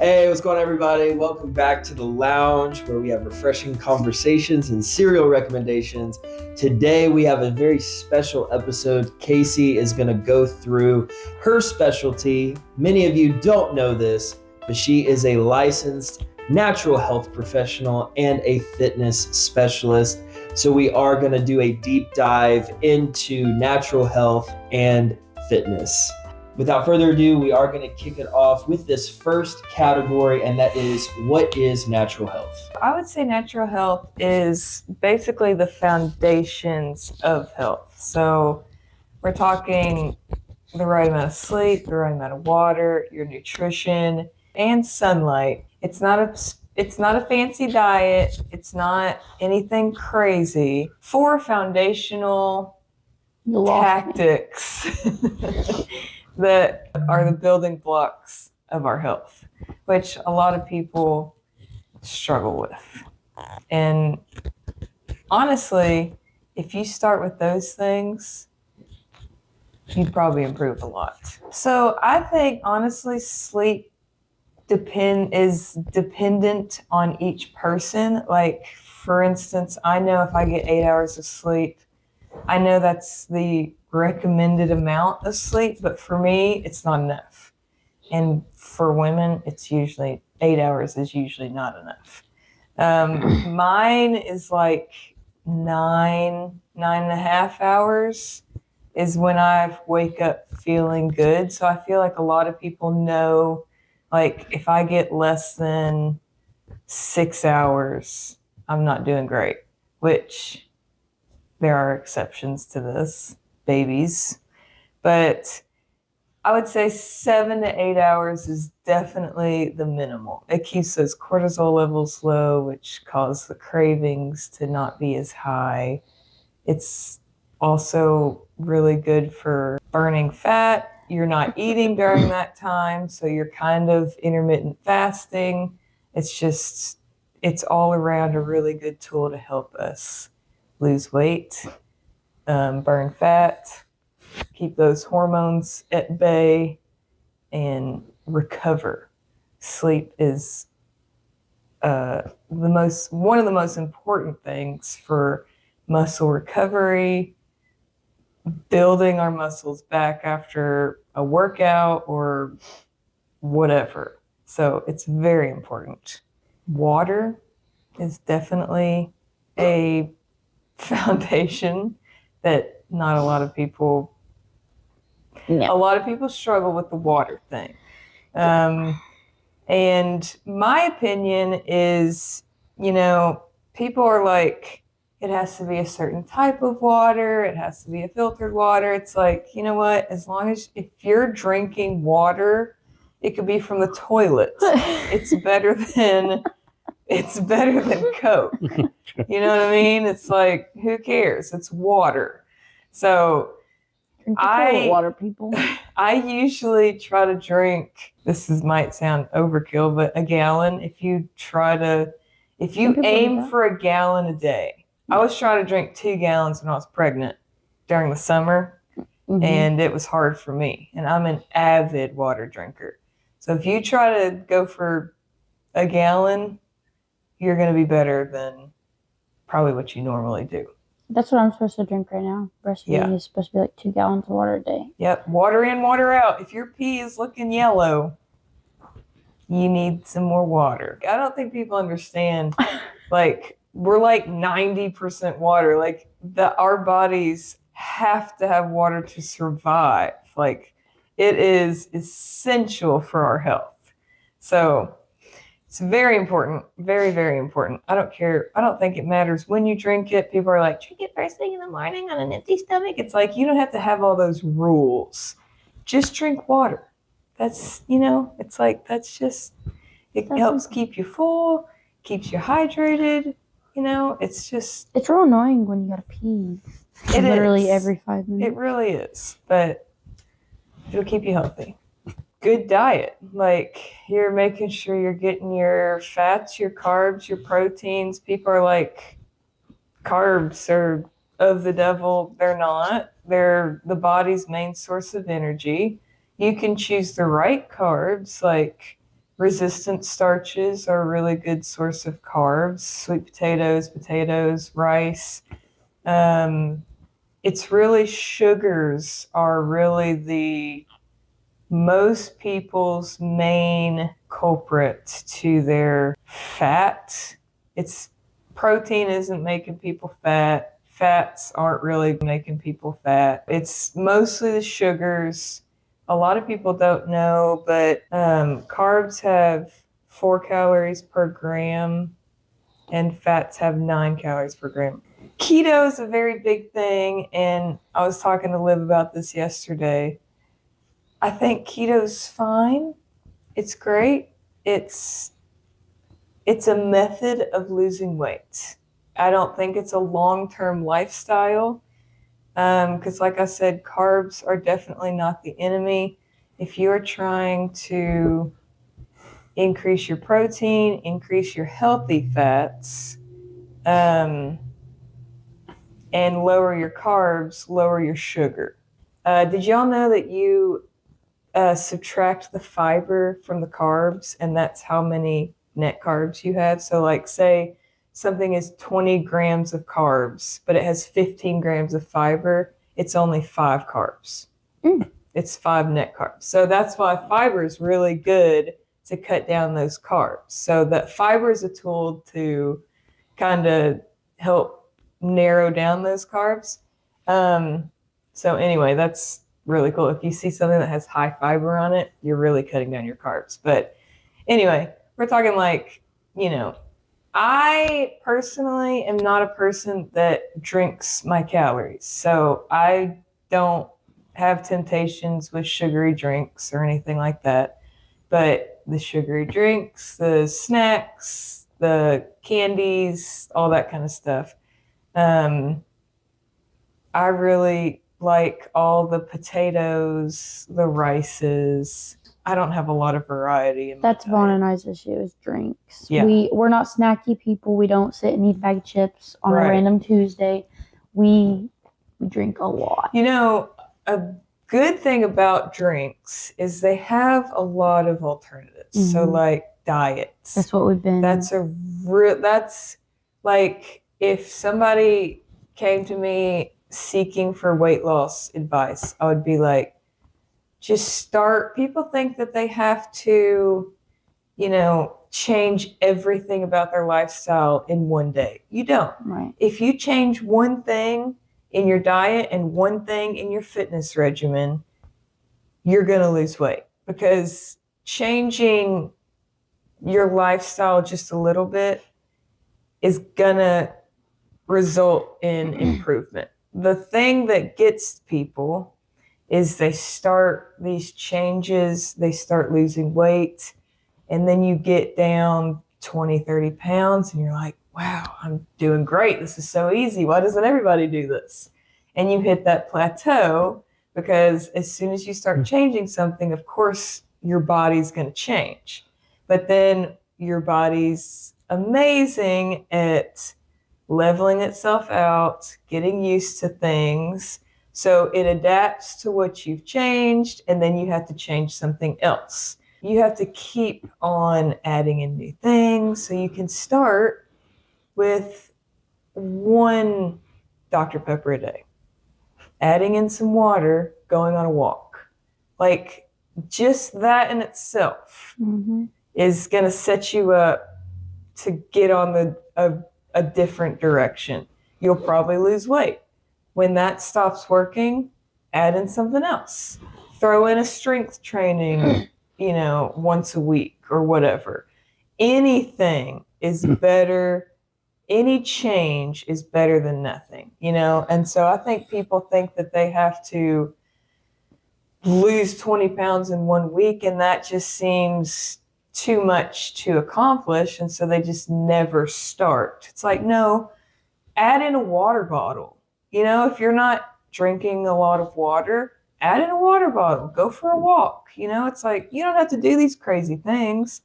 Hey, what's going on, everybody? Welcome back to the lounge where we have refreshing conversations and cereal recommendations. Today, we have a very special episode. Kacey is going to go through her specialty. Many of you don't know this, but she is a licensed natural health professional and a fitness specialist. So we are going to do a deep dive into natural health and fitness. Without further ado, we are going to kick it off with this first category, and that is, what is natural health? I would say natural health is basically the foundations of health. So we're talking the right amount of sleep, the right amount of water, your nutrition, and sunlight. It's not a fancy diet. It's not anything crazy. 4 foundational tactics that are the building blocks of our health, which a lot of people struggle with. And honestly, if you start with those things, you'd probably improve a lot. So I think honestly, sleep is dependent on each person. Like, for instance, I know if I get 8 hours of sleep, I know that's the recommended amount of sleep, but for me, it's not enough. And for women, it's usually 8 hours is usually not enough. Mine is like 9.5 hours is when I wake up feeling good. So I feel like a lot of people know, like, if I get less than 6 hours, I'm not doing great, which there are exceptions to this, babies. But I would say 7 to 8 hours is definitely the minimal. It keeps those cortisol levels low, which cause the cravings to not be as high. It's also really good for burning fat. You're not eating during that time, so you're kind of intermittent fasting. It's all around a really good tool to help us lose weight, burn fat, keep those hormones at bay, and recover. Sleep is one of the most important things for muscle recovery, building our muscles back after a workout or whatever. So it's very important. Water is definitely a foundation that not a lot of people a lot of people struggle with the water thing. And my opinion is, people are like, it has to be a certain type of water, it has to be a filtered water. It's like, you know what, as long as if you're drinking water, it could be from the toilet. It's better than Coke. You know what I mean? It's like, who cares? It's water. So water, people. I usually try to drink, might sound overkill, but a gallon. If you aim for a gallon a day. I was trying to drink 2 gallons when I was pregnant during the summer, and it was hard for me. And I'm an avid water drinker. So if you try to go for a gallon, you're going to be better than probably what you normally do. That's what I'm supposed to drink right now. Breastfeeding is supposed to be like 2 gallons of water a day. Yep. Water in, water out. If your pee is looking yellow, you need some more water. I don't think people understand, like, we're like 90% water. Like, our bodies have to have water to survive. Like, it is essential for our health. So it's very important, very, very important. I don't care. I don't think it matters when you drink it. People are like, drink it first thing in the morning on an empty stomach. It's like, you don't have to have all those rules. Just drink water. That's, it's like, it helps keep you full, keeps you hydrated. It's real annoying when you gotta pee. Literally every 5 minutes. It really is, but it'll keep you healthy. Good diet. Like, you're making sure you're getting your fats, your carbs, your proteins. People are like, carbs are of the devil. They're not. They're the body's main source of energy. You can choose the right carbs, like resistant starches are a really good source of carbs. Sweet potatoes, rice. It's really sugars are really the most people's main culprit to their fat. It's protein isn't making people fat. Fats aren't really making people fat. It's mostly the sugars. A lot of people don't know, but carbs have 4 calories per gram and fats have 9 calories per gram. Keto is a very big thing, and I was talking to Liv about this yesterday. I think keto's fine. It's great. It's a method of losing weight. I don't think it's a long-term lifestyle because, like I said, carbs are definitely not the enemy. If you're trying to increase your protein, increase your healthy fats, and lower your carbs, lower your sugar. Did y'all know that you subtract the fiber from the carbs, and that's how many net carbs you have? So, like, say something is 20 grams of carbs, but it has 15 grams of fiber, it's only 5 carbs. It's 5 net carbs. So that's why fiber is really good to cut down those carbs. So that fiber is a tool to kind of help narrow down those carbs. So anyway, that's really cool. If you see something that has high fiber on it, you're really cutting down your carbs. But anyway, we're talking like, I personally am not a person that drinks my calories. So I don't have temptations with sugary drinks or anything like that. But the sugary drinks, the snacks, the candies, all that kind of stuff. I really like all the potatoes, the rices. I don't have a lot of variety. That's Vaughn and I's issue is drinks. Yeah. We're not snacky people. We don't sit and eat a bag of chips on a random Tuesday. We drink a lot. A good thing about drinks is they have a lot of alternatives. Mm-hmm. So like diets. That's what we've been. That's like if somebody came to me seeking for weight loss advice, I would be like, just start. People think that they have to, change everything about their lifestyle in one day. You don't. Right. If you change one thing in your diet and one thing in your fitness regimen, you're going to lose weight, because changing your lifestyle just a little bit is going to result in improvement. The thing that gets people is they start these changes, they start losing weight, and then you get down 20, 30 pounds and you're like, wow, I'm doing great. This is so easy. Why doesn't everybody do this? And you hit that plateau, because as soon as you start changing something, of course, your body's going to change. But then your body's amazing at leveling itself out, getting used to things. So it adapts to what you've changed, and then you have to change something else. You have to keep on adding in new things. So you can start with 1 Dr. Pepper a day, adding in some water, going on a walk. Like, just that in itself is going to set you up to get on a different direction. You'll probably lose weight. When that stops working, add in something else. Throw in a strength training, once a week or whatever. Anything is better. Any change is better than nothing, And so I think people think that they have to lose 20 pounds in 1 week, and that just seems too much to accomplish, and so they just never start. It's like, no, add in a water bottle. If you're not drinking a lot of water, add in a water bottle. Go for a walk. It's like, you don't have to do these crazy things.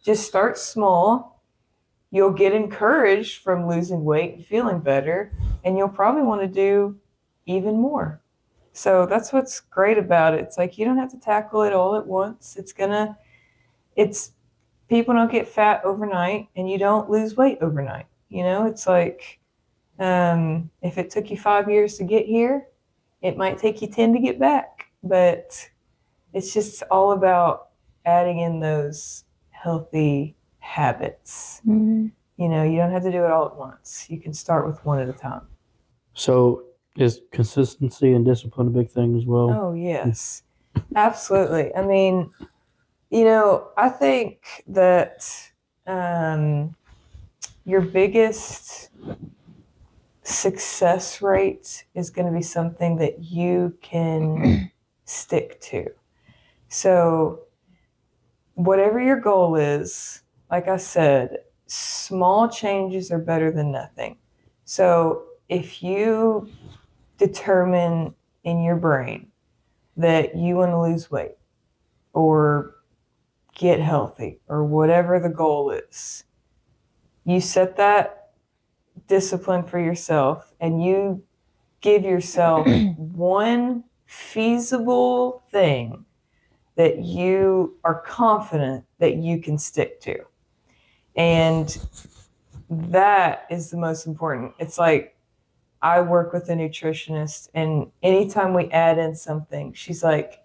Just start small. You'll get encouraged from losing weight and feeling better, and you'll probably want to do even more. So that's what's great about it. It's like, you don't have to tackle it all at once. people don't get fat overnight and you don't lose weight overnight. It's like, if it took you 5 years to get here, it might take you 10 to get back. But it's just all about adding in those healthy habits. Mm-hmm. You don't have to do it all at once. You can start with one at a time. So is consistency and discipline a big thing as well? Oh, yes. Absolutely. I mean, I think that your biggest success rate is going to be something that you can stick to. So whatever your goal is, like I said, small changes are better than nothing. So if you determine in your brain that you want to lose weight or get healthy or whatever the goal is, you set that discipline for yourself and you give yourself one feasible thing that you are confident that you can stick to. And that is the most important. It's like, I work with a nutritionist, and anytime we add in something, she's like,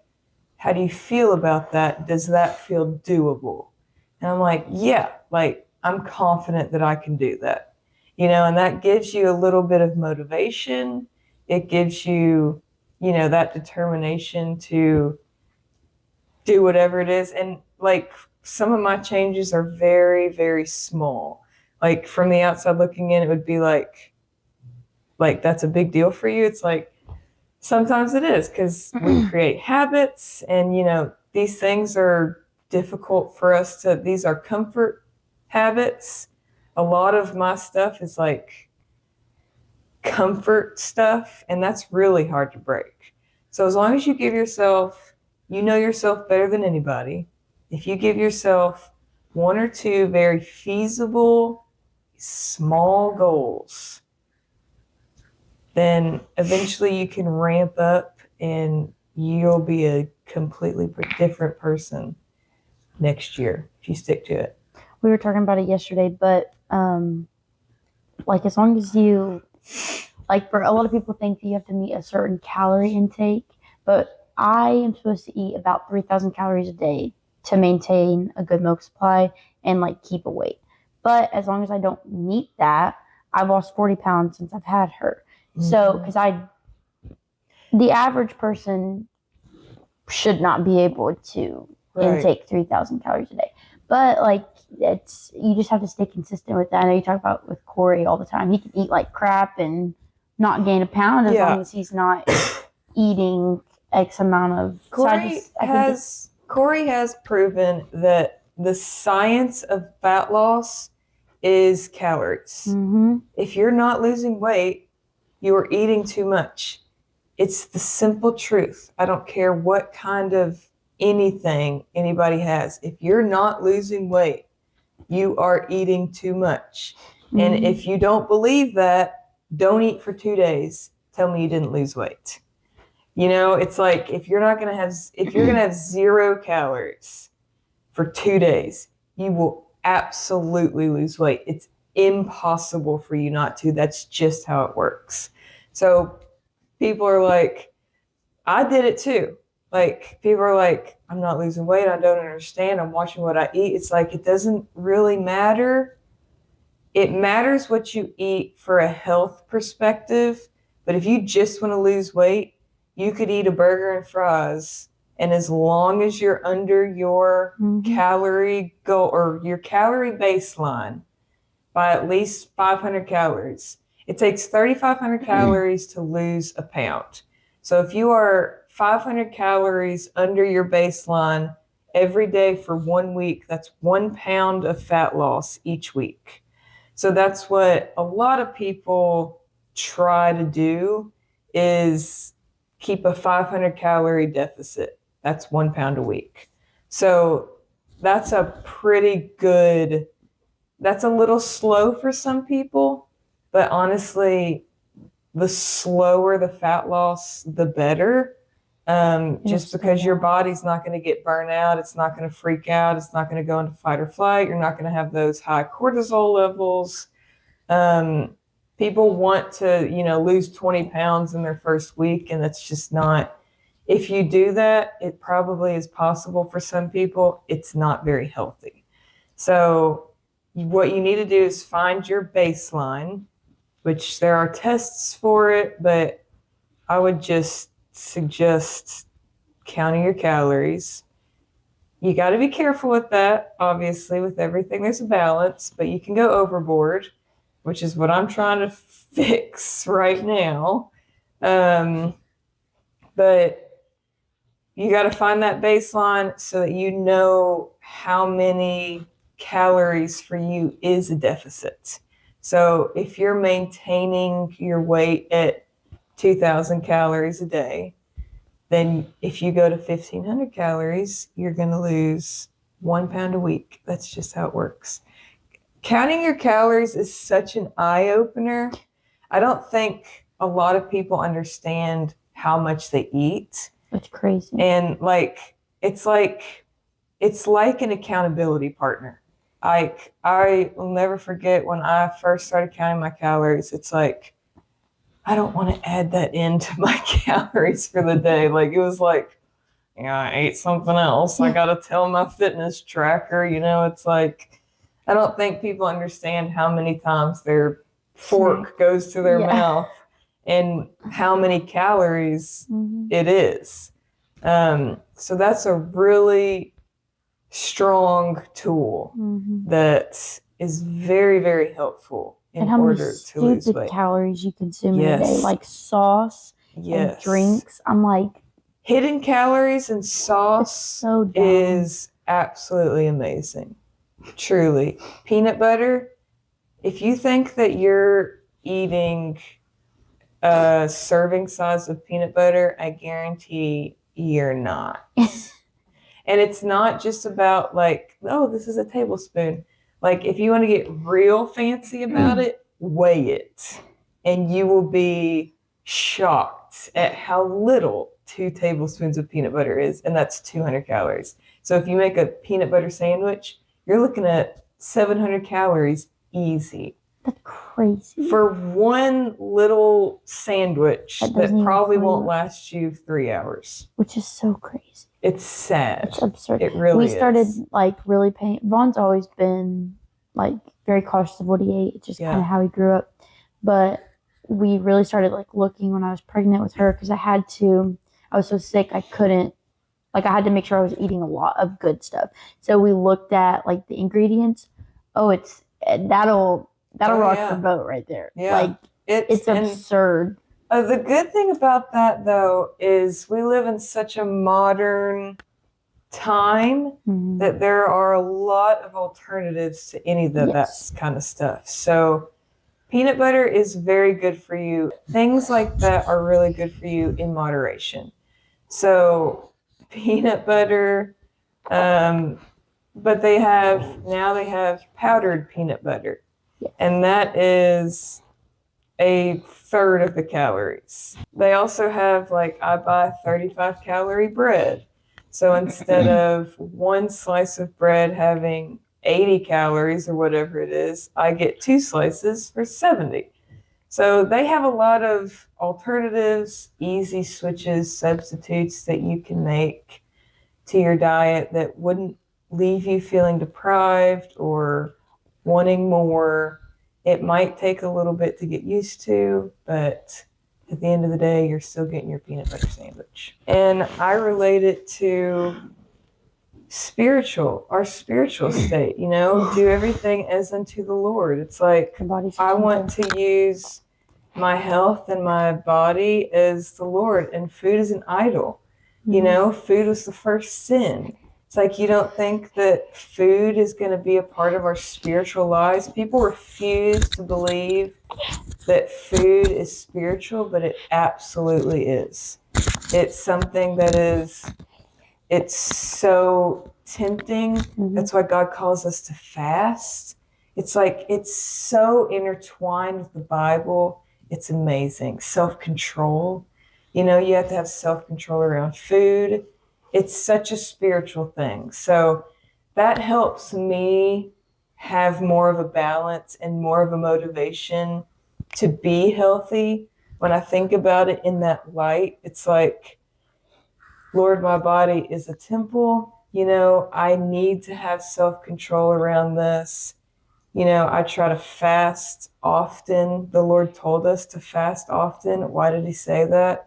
how do you feel about that? Does that feel doable? And I'm like, yeah, like I'm confident that I can do that. And that gives you a little bit of motivation. It gives you, that determination to do whatever it is. And like some of my changes are very, very small. Like from the outside looking in, it would be like that's a big deal for you. It's like, sometimes it is, because we create habits and, these things are difficult for us these are comfort habits. A lot of my stuff is like comfort stuff, and that's really hard to break. So as long as you give yourself, yourself better than anybody. If you give yourself one or two very feasible, small goals, then eventually you can ramp up and you'll be a completely different person next year if you stick to it. We were talking about it yesterday, but like as long as you, like for a lot of people think that you have to meet a certain calorie intake, but I am supposed to eat about 3,000 calories a day to maintain a good milk supply and like keep a weight. But as long as I don't meet that, I've lost 40 pounds since I've had her. So, because the average person should not be able to intake 3,000 calories a day. But like, you just have to stay consistent with that. I know you talk about with Corey all the time. He can eat like crap and not gain a pound as long as he's not eating X amount of. Corey has proven that the science of fat loss is calories. Mm-hmm. If you're not losing weight, you are eating too much. It's the simple truth. I don't care what kind of anything anybody has. If you're not losing weight, you are eating too much. Mm-hmm. And if you don't believe that, don't eat for 2 days. Tell me you didn't lose weight. It's like if you're going to have 0 calories for 2 days, you will absolutely lose weight. It's impossible for you not to. That's just how it works. So people are like, I did it too. Like people are like, I'm not losing weight. I don't understand. I'm watching what I eat. It's like, it doesn't really matter. It matters what you eat for a health perspective. But if you just want to lose weight, you could eat a burger and fries. And as long as you're under your calorie goal or your calorie baseline by at least 500 calories, it takes 3,500 calories to lose a pound. So if you are 500 calories under your baseline every day for 1 week, that's 1 pound of fat loss each week. So that's what a lot of people try to do, is keep a 500 calorie deficit. That's 1 pound a week. So that's a pretty good, that's a little slow for some people, but honestly, the slower the fat loss, the better. Just because your body's not going to get burnt out, it's not going to freak out, it's not going to go into fight or flight, you're not going to have those high cortisol levels. People want to, lose 20 pounds in their first week, and that's just not, if you do that, it probably is possible for some people. It's not very healthy. So what you need to do is find your baseline, which there are tests for it, but I would just suggest counting your calories. You got to be careful with that. Obviously, with everything, there's a balance, but you can go overboard, which is what I'm trying to fix right now. But you got to find that baseline so that you know how many calories for you is a deficit. So if you're maintaining your weight at 2,000 calories a day, then if you go to 1,500 calories, you're going to lose 1 pound a week. That's just how it works. Counting your calories is such an eye-opener. I don't think a lot of people understand how much they eat. It's crazy. And it's like an accountability partner. I will never forget when I first started counting my calories. It's like, I don't want to add that into my calories for the day. It was like, I ate something else. I got to tell my fitness tracker, it's like, I don't think people understand how many times their fork goes to their mouth and how many calories it is. So that's a really strong tool that is very, very helpful in order to lose weight. And how many stupid calories you consume in a day, like sauce and drinks. I'm like, hidden calories and sauce is absolutely amazing. Truly. Peanut butter, if you think that you're eating a serving size of peanut butter, I guarantee you're not. And it's not just about this is a tablespoon. If you want to get real fancy about it, weigh it. And you will be shocked at how little 2 tablespoons of peanut butter is. And that's 200 calories. So if you make a peanut butter sandwich, you're looking at 700 calories easy. That's crazy. For one little sandwich that probably won't last you 3 hours. Which is so crazy. It's sad. It's absurd. It really is. We started really paying. Vaughn's always been very cautious of what he ate. It's just kind of how he grew up. But we really started looking when I was pregnant with her because I was so sick I couldn't. I had to make sure I was eating a lot of good stuff. So we looked at the ingredients. Oh, that'll rock the boat right there. Yeah. It's absurd. The good thing about that, though, is we live in such a modern time that there are a lot of alternatives to any of that kind of stuff. So peanut butter is very good for you. Things like that are really good for you in moderation. So peanut butter, but they have powdered peanut butter. Yes. And that is a third of the calories. They also have I buy 35 calorie bread. So instead of one slice of bread having 80 calories or whatever it is, I get 2 slices for 70. So they have a lot of alternatives, easy switches, substitutes that you can make to your diet that wouldn't leave you feeling deprived or wanting more. It might take a little bit to get used to, but at the end of the day, you're still getting your peanut butter sandwich. And I relate it to our spiritual state, do everything as unto the Lord. It's I want to use my health and my body as the Lord, and food is an idol. Food was the first sin. It's you don't think that food is going to be a part of our spiritual lives. People refuse to believe that food is spiritual, but it absolutely is. It's something that it's so tempting. That's why God calls us to fast. It's it's so intertwined with the Bible. It's amazing. Self-control. You know, you have to have self-control around food. It's such a spiritual thing. So that helps me have more of a balance and more of a motivation to be healthy. When I think about it in that light, it's like, Lord, my body is a temple. You know, I need to have self-control around this. You know, I try to fast often. The Lord told us to fast often. Why did he say that?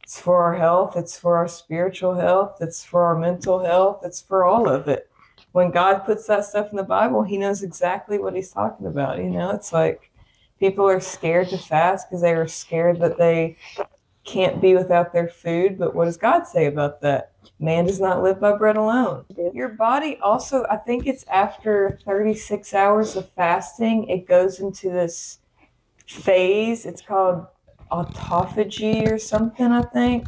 It's for our health. It's for our spiritual health. It's for our mental health. It's for all of it. When God puts that stuff in the Bible, he knows exactly what he's talking about. You know, it's like people are scared to fast because they are scared that they can't be without their food. But what does God say about that? Man does not live by bread alone. Your body also, I think it's after 36 hours of fasting, it goes into this phase. It's called autophagy or something, I think,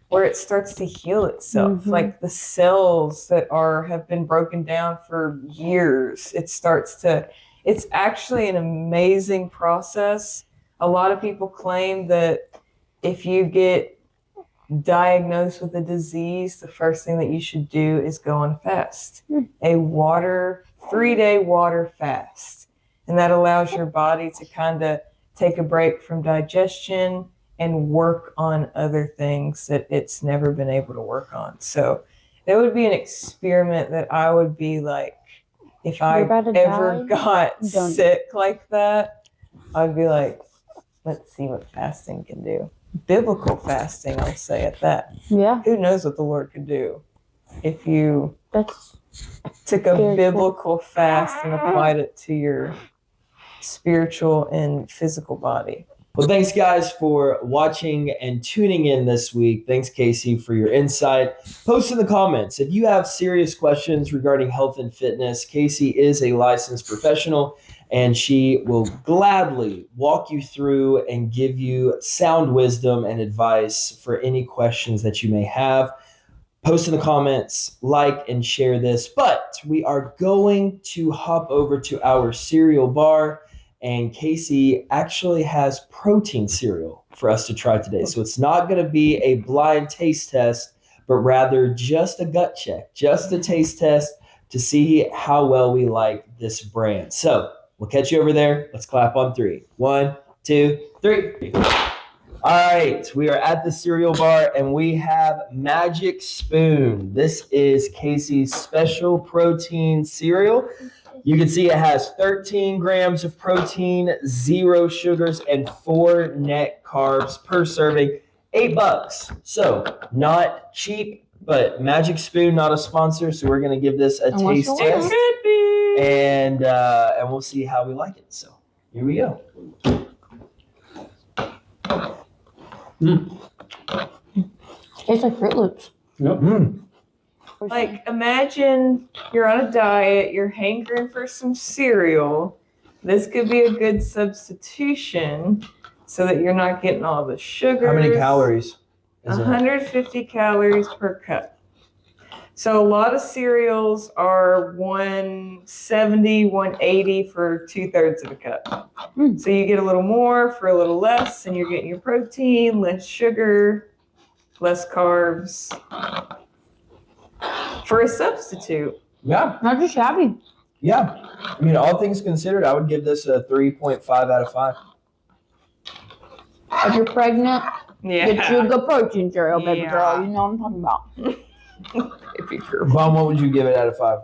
where it starts to heal itself. Mhm. Like the cells that have been broken down for years, it's actually an amazing process. A lot of people claim that if you get diagnosed with a disease, the first thing that you should do is go on a fast, a 3-day water fast. And that allows your body to kind of take a break from digestion and work on other things that it's never been able to work on. So that would be an experiment that I would be like, if I ever got sick like that, I'd be like, let's see what fasting can do. Biblical fasting, I'll say at that. Yeah. Who knows what the Lord could do if you took a very biblical fast and applied it to your spiritual and physical body. Well, thanks guys for watching and tuning in this week. Thanks, Kacey, for your insight. Post in the comments if you have serious questions regarding health and fitness. Kacey is a licensed professional, and she will gladly walk you through and give you sound wisdom and advice for any questions that you may have. Post in the comments, like and share this. But we are going to hop over to our cereal bar, and Kacey actually has protein cereal for us to try today. So it's not going to be a blind taste test, but rather just a gut check, just a taste test to see how well we like this brand. So we'll catch you over there. Let's clap on 3. 1, 2, 3. All right, we are at the cereal bar and we have Magic Spoon. This is Kacey's special protein cereal. You can see it has 13 grams of protein, 0 sugars, and 4 net carbs per serving. $8. So not cheap, but Magic Spoon, not a sponsor. So we're going to give this a taste test. And we'll see how we like it. So here we go. Tastes like Fruit Loops. Yep. Like, imagine you're on a diet, you're hankering for some cereal. This could be a good substitution so that you're not getting all the sugar. How many calories is it? 150 calories per cup. So a lot of cereals are 170, 180 for 2/3 of a cup. So you get a little more for a little less, and you're getting your protein, less sugar, less carbs for a substitute. Yeah. Not just shabby. Yeah. I mean, all things considered, I would give this a 3.5 out of 5. If you're pregnant, get you a good protein cereal, baby Yeah. girl. You know what I'm talking about. Vaughn, what would you give it out of 5?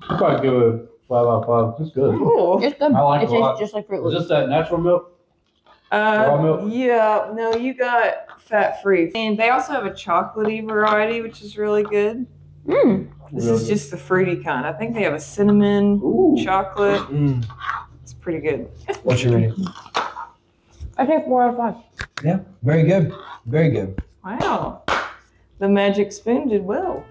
I'd probably give it a 5 out of 5. It's good. Cool. It's good. I like it it a lot. tastes just like Fruit Is Loops. this that natural milk? Raw milk? Yeah, no, you got fat-free. And they also have a chocolatey variety, which is really good. This Really is good. just the fruity kind. I think they have a cinnamon chocolate. Mm. It's pretty good. What's your rating? I take 4 out of 5. Yeah, very good. Very good. Wow. The Magic Spoon did well.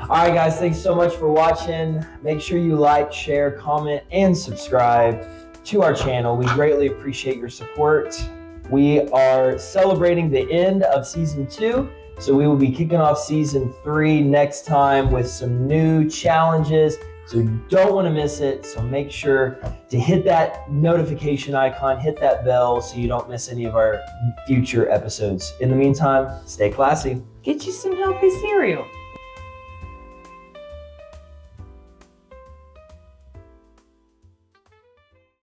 All right, guys, thanks so much for watching. Make sure you like, share, comment, and subscribe to our channel. We greatly appreciate your support. We are celebrating the end of season 2, so we will be kicking off season 3 next time with some new challenges, So you don't want to miss it. So make sure to hit that notification icon, hit that bell so you don't miss any of our future episodes. In the meantime, stay classy. Get you some healthy cereal.